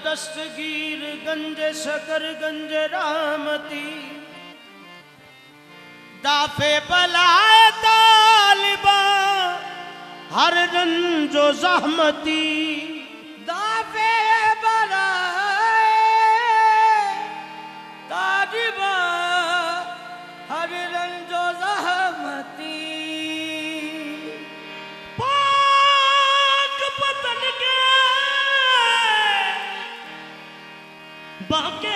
दस्तगीर गंज शकर गंज रामती दाफे बलाए तालिबा हर रंजो जहमती दाफे बलाए तालिबा हर रंजो जहमती पाक पतन के बाके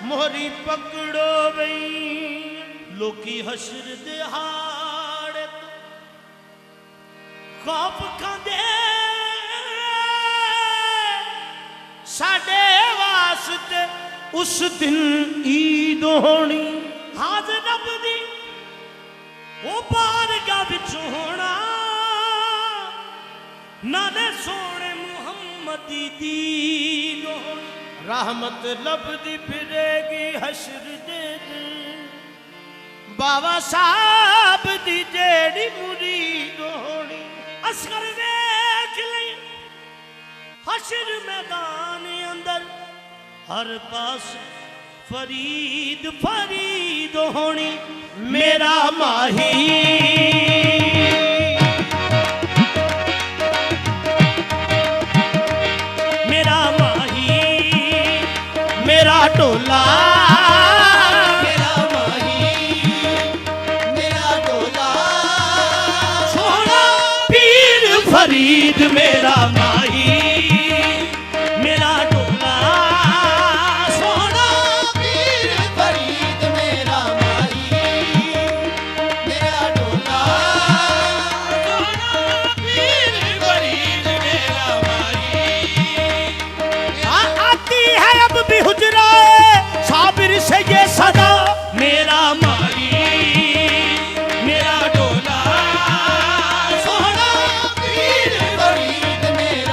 मोरी पकड़ो बई लोकी हशर दिहाड़ तो खौफ खांदे साडे वास्ते उस दिन ईद होनी हाज़ रब दी वो बारगाह विच होना नाले सोने मुहम्मद दी दीद होनी रहमत लभदी फिरेगी हशर दे बाबा साहब दी जेड़ी मुरीद होनी असगर देख ले हशर मैदान अंदर हर पास फरीद फरीद होनी मेरा माही मेरा टोला मेरा माही मेरा टोला सोना पीर फरीद मेरा माही मेरा टोला सोना पीर फरीद मेरा माही मेरा टोला सोना पीर फरीद मेरा माही आती है अब भी साबिर से ये सदा मेरा माही मेरा डोला सोना पीर फरीद मेरा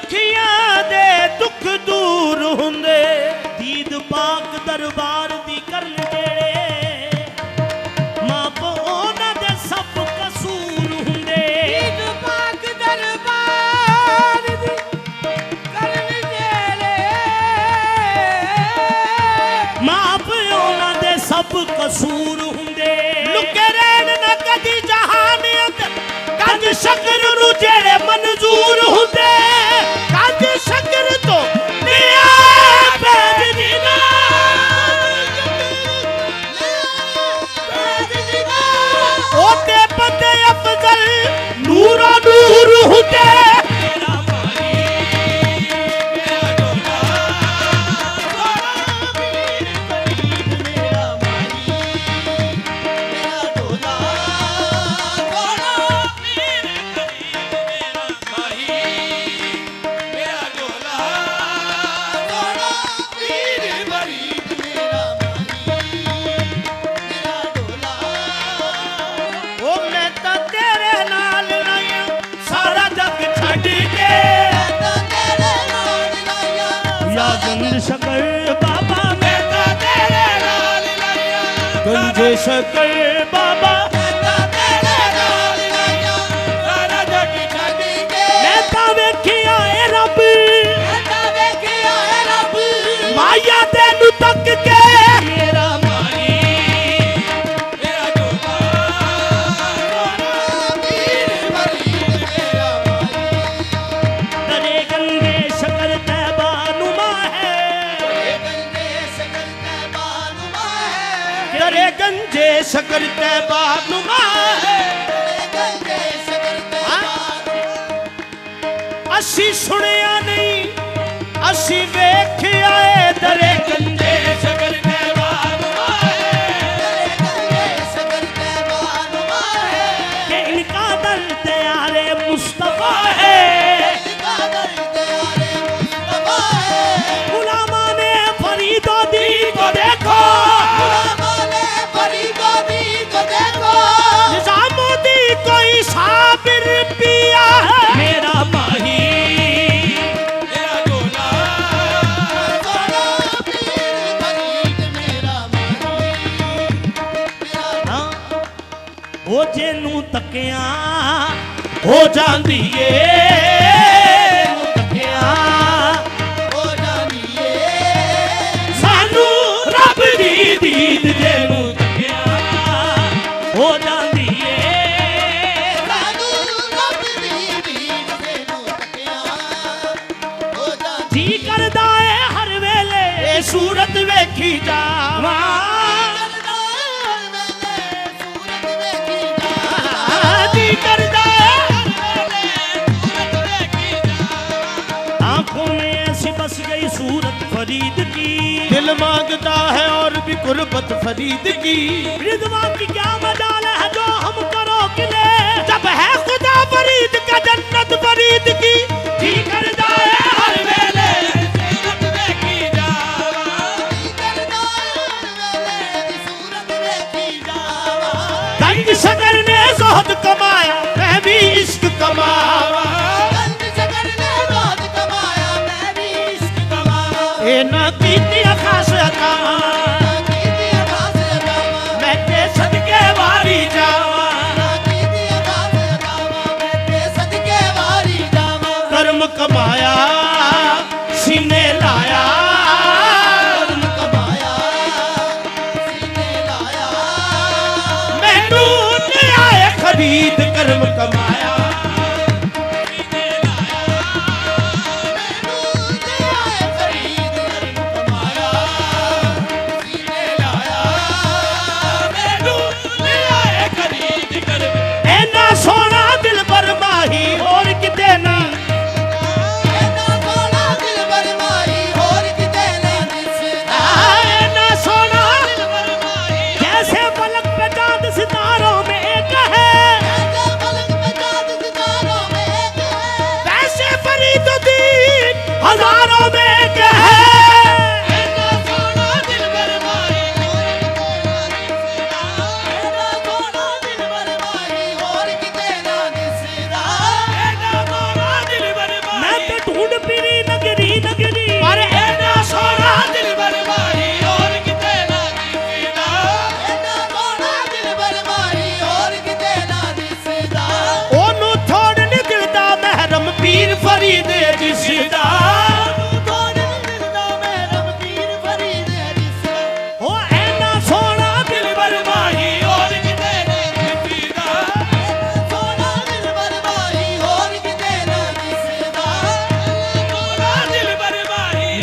दुखियां दे दुख दूर हुंदे दीद पाक दरबार दी करन जेड़े माफ उन्हां दे सब कसूर हुंदे दीद पाक दरबार दी करन जेड़े माफ उन्हां दे सब कसूर हुंदे लुके रहन ना कदी जहानियत कंज शकर नू जेड़े मंजूर हुंदे कंज शकर तो निया पैद दीना ओते बंदे अफजल नूरा नूर हुंदे शकर बाबा मैं तो तेरे नाल लाया गंजे शकर बाबा मैं तो तेरे नाल लाया सारा जग छड्ड के मैं तो वेखिया ए रब मैं तो वेखिया ए रब माया तेनू तक के मेरा माई मेरा जोगा वीर मरीद मेरा माई दरे गंगे शकर तैबा नुमा दरे गंजे शकर तैबा नुमा असी सुनिया नहीं असी वेखिया है दरे गंजे शकर तैबा नुमा कि इनका दर त्यारे मुस्तफा है गुलामा ने फरीदो दी को देखो निजामुद्दी कोई साबिर पिया है मेरा माही मेरा डोला ओ जेनू तकिया हो जांदी ए तकिया हो जांदी ए सानू रब दी दीद जेनू तकिया हो जांदी जी करदा है हर वेले सूरत वेखी जावा जी करदा आंखों में ऐसी बस गई सूरत फरीद की दिल मांगता है और भी कुर्बत फरीद की रिदवान की क्या मजाल है जो हम करो किले जब है खुदा फरीद का जन्नत फरीद की जी करदा है हर वेले गंज शकर ने ज़ोहद कमाया मैं भी इश्क कमावा ए ना कीती खास अता मैं ते सदके वारी जावा कर्म कमाया सीने लाया मैनू ले आए खरीद कर्म कमाया सोना दिल पर माही और किते ना सोना जैसे पलक पे चांद सितारों में एक है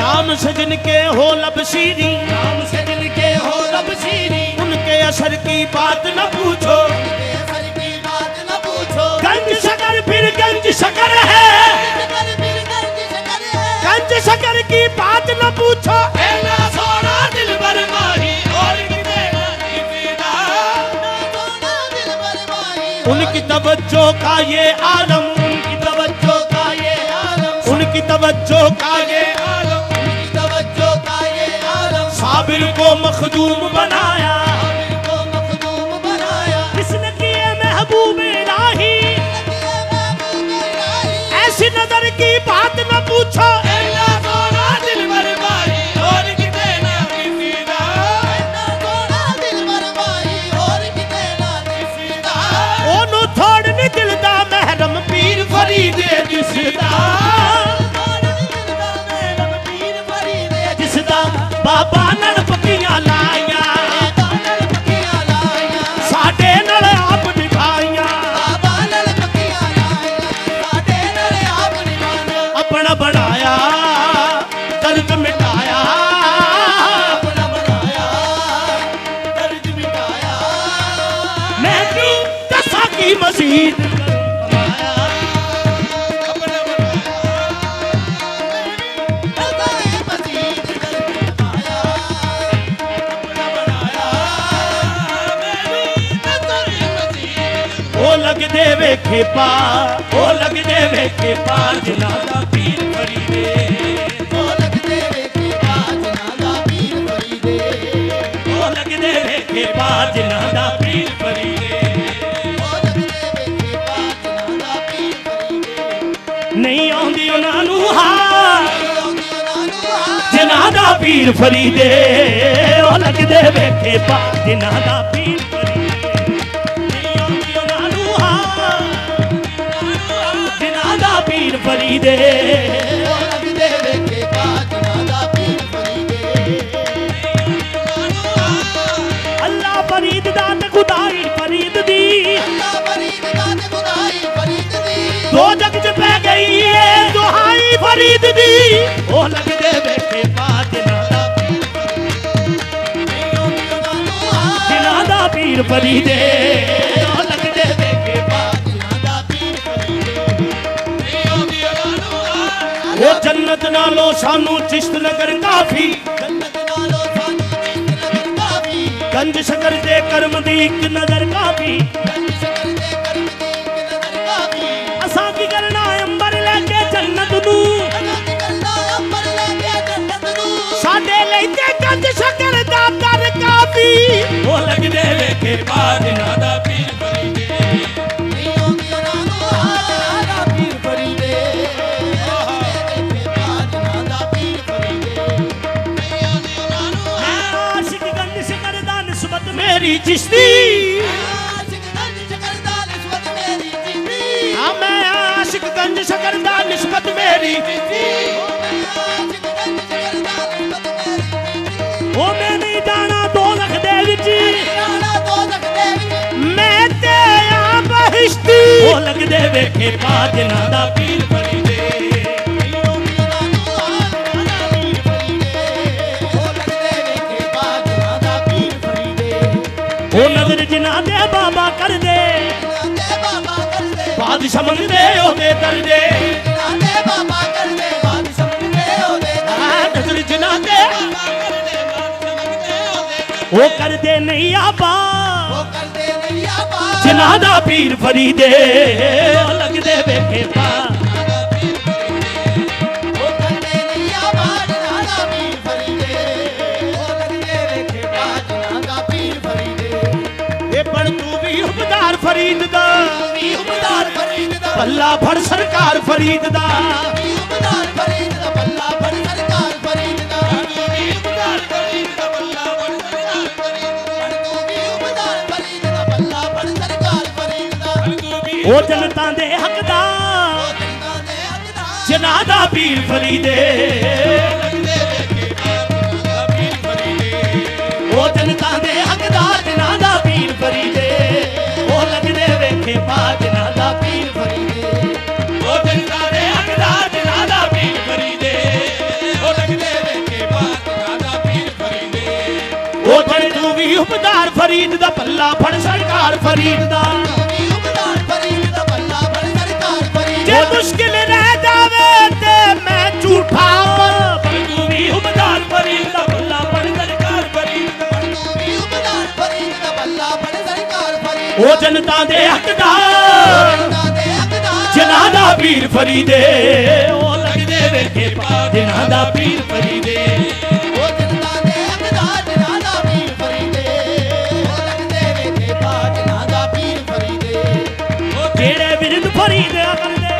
नाम से जिनके हो लब शीरी, नाम से जिनके हो लब शीरी, उनके असर की बात न पूछो। उनके असर की बात न पूछो। गंज शकर फिर गंज शकर है, शकर फिर गंज शकर है। गंज शकर की बात न पूछो। एला सोना दिलबर माही और किते ना फिदा, ना सोना दिलबर माही। उनकी तवज्जो का ये आलम, उनकी तवज्जो का ये आलम, उनकी तवज्जो का ये आलम, उनकी तवज्जो का ये आलम। साबिर को मखदूम बनाया, साबिर को मखदूम बनाया। किसने किए महबूब इलाही। ऐसी नजर की बात न पूछो। एला सोना दिलबर माही और किते ना फिदा, ना सोना दिलबर माही और किते ना फिदा। ओनू थोड़ नहीं दिलदा महरम पीर फरीदे जिसदा, जिसदा बाबा नल पक्कियां लाइयां, साडे नल आप निभाइयां। अपना बनाया दर्द मिटाया, मैं क्यों दसा की मजीद ओ लग दे वेखे पा, ओ लग दे वेखे पा जनादा पीर फरीदे। ओ लग दे वेखे पा जनादा पीर फरीदे। नहीं आउंदी उन्हां नू हार जनादा पीर फरीदे। ओ लग दे वेखे पा जनादा पीर फरीदे। नहीं आउंदी उन्हां नू हार जनादा पीर फरीदे। अल्लाह फरीद दा ते खुदाई फरीद दी, दो जग च पै गई है दुहाई फरीद दी। ओ लग दे वेखे पा जनादा पीर फरीदे। ओ लग दे वेखे पा ओ जन्नत नालो सानू चिश्त नगर काफी, गंज शकर दे करम दी इक नजर काफी। असां की करना अंबर लेके जन्नत नू, साडे लेके गंज शकर दा दर काफी। ओ लग दे वेखे पा जनादा पीर फरीदे। आशिक गंज शकर दा निस्बत मेरी चिश्ती, हाँ मैं आशिक गंज शकर दा निस्बत मेरी। ओ मैं नहीं जाना दोज़ख दे विच, मैं ते आ बहिश्ती। ओ लग दे वेखे पा जनादा पीर फरीदे। ओ नजर जिना दे बाबा कर दे, बादशाह मंगदे ओदे दर्जे। नजर जिना दे ओ कर दे नहीं आबा जनादा पीर फरीदे। ओ लग दे वेखे पा फरीद दा, पल्ला फड़ सरकार फरीद दा। ओ जनता दे हकदार जनादा पीर फरीदे। ओ जनता दे हकदार जनादा पीर फरीदे। ओ लगदे वेखे पा जनादा पीर फरीदे। ओ जनता दे हकदार जनादा पीर फरीदे। ओ लगदे फरीद दा पल्ला फड़ सरकार फरीद दा जे मुश्किल रह जावे ते मैं झूठा पर तू भी हुबदार फरीद दा पल्ला फड़ सरकार फरीद दा ओ जनता दे हकदार जिन्हां दा पीर फरीदे ओ लगदे वेखे पा जिन्हां दा पीर फरीदे जेड़े विरद फरीद करदे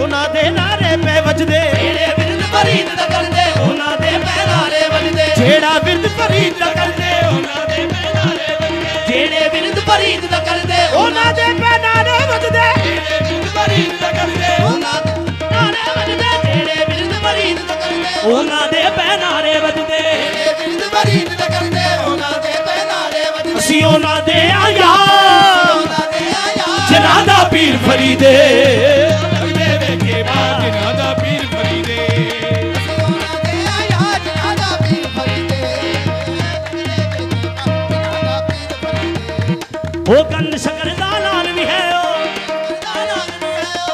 उन्हां दे नारे पे वजदे जेड़े विरद फरीद दा करदे उन्हां दे पे नारे वजदे जेड़ा विरद फरीद दा करदे उन्हां दे पे नारे वजदे जेड़े विरद फरीद दा करदे उन्हां दे पे नारे वजदे जेड़े विरद फरीद दा करदे उन्हां दे नारे वजदे जेड़े विरद फरीद दा करदे उन्हां दे पे नारे वजदे जेड़े विरद फरीद दा करदे उन्हां दे पे नारे वजदे असीं उन्हां दे आया जिन्हां दा पीर फरीदे लगदे वेखे पा जिन्हां दा पीर फरीदे ओ गंद शकर दा लाल भी है ओ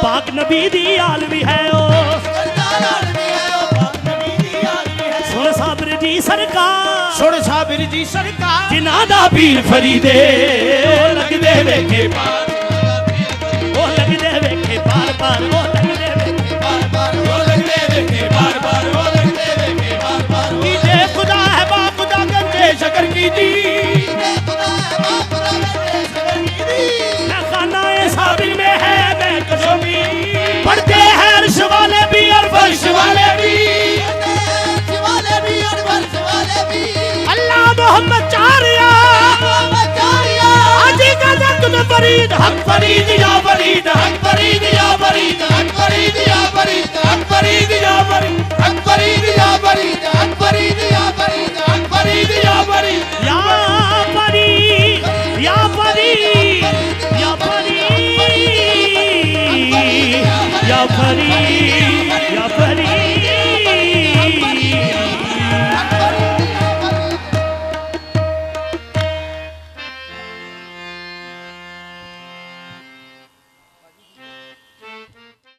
पाक नबी दी आल भी है ओ सुन साबिर जी सरकार सुन साबिर जी सरकार जिन्हां दा पीर फरीदे ओ लगदे वेखे पा ओ लगदे वेखे पार पार ओ लगदे वेखे पार पार ओ लगदे वेखे पार पार ओ लगदे वेखे पार पार कीजे खुदा है बा खुदा गंदे शकर की दी ना खाना ए साबिर में है मैं कसमी पढ़ते हैं अर्श वाले भी और फर्श वाले भी अल्लाह मोहम्मद चारिया आजी का जंग फरीद हक फरीद या फरीद हक फरीद या फरीद हक फरीद या फरीद हक फरीद या फरीद हक फरीद या फरीद